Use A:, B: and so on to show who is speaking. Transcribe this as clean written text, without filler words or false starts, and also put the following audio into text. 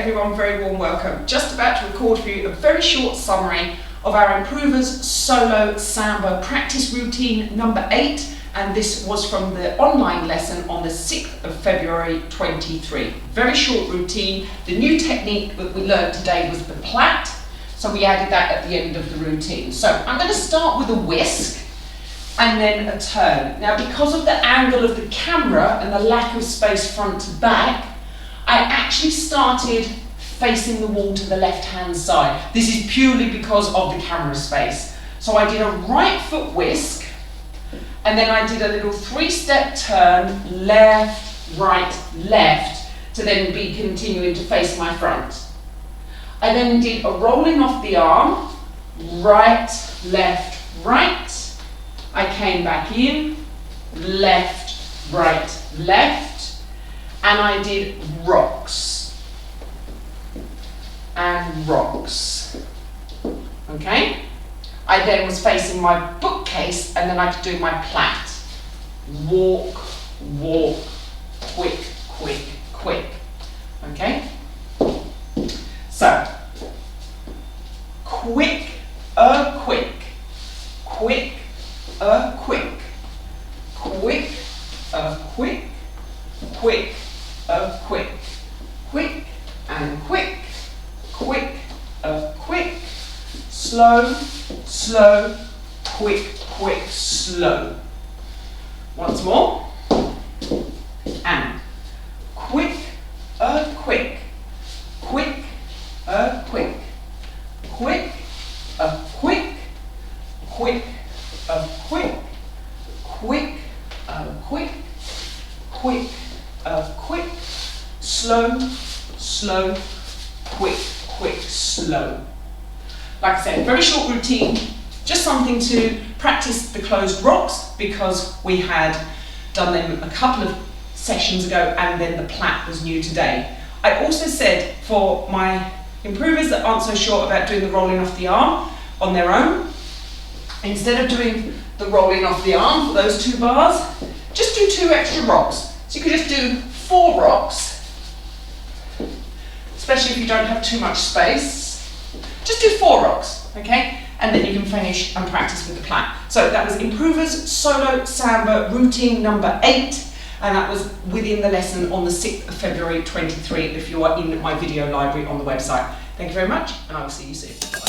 A: everyone, very warm welcome. Just about to record for you a very short summary of our Improvers Solo Samba practice routine number 8, and this was from the online lesson on the 6th of February 23. Very short routine. The new technique that we learned today was the plait, so we added that at the end of the routine. So I'm going to start with a whisk and then a turn. Now, because of the angle of the camera and the lack of space front to back, I actually started facing the wall to the left-hand side. This is purely because of the camera space. So I did a right foot whisk, and then I did a little 3-step turn, left, right, left, to then be continuing to face my front. I then did a rolling off the arm, right, left, right. I came back in, left, right, left, and I did rocks and rocks. Okay? I then was facing my bookcase, and then I could do my plait. Walk, walk, quick, quick, quick. Okay? So, quick, quick, quick, quick, quick, quick, quick, quick, quick, and quick, quick, quick, slow, slow, quick, quick, slow. Once more, and quick, quick, quick, quick, quick, quick, quick, quick, quick, quick, quick, quick, slow, slow, quick, quick, slow. Like I said, very short routine, just something to practice the closed rocks because we had done them a couple of sessions ago and then the plait was new today. I also said for my improvers that aren't so sure about doing the rolling off the arm on their own, instead of doing the rolling off the arm for those 2 bars, just do 2 extra rocks. So you could just do 4 rocks, especially if you don't have too much space. Just do 4 rocks, okay? And then you can finish and practice with the plait. So that was Improvers Solo Samba routine number 8, and that was within the lesson on the 6th of February 23 if you are in my video library on the website. Thank you very much, and I will see you soon.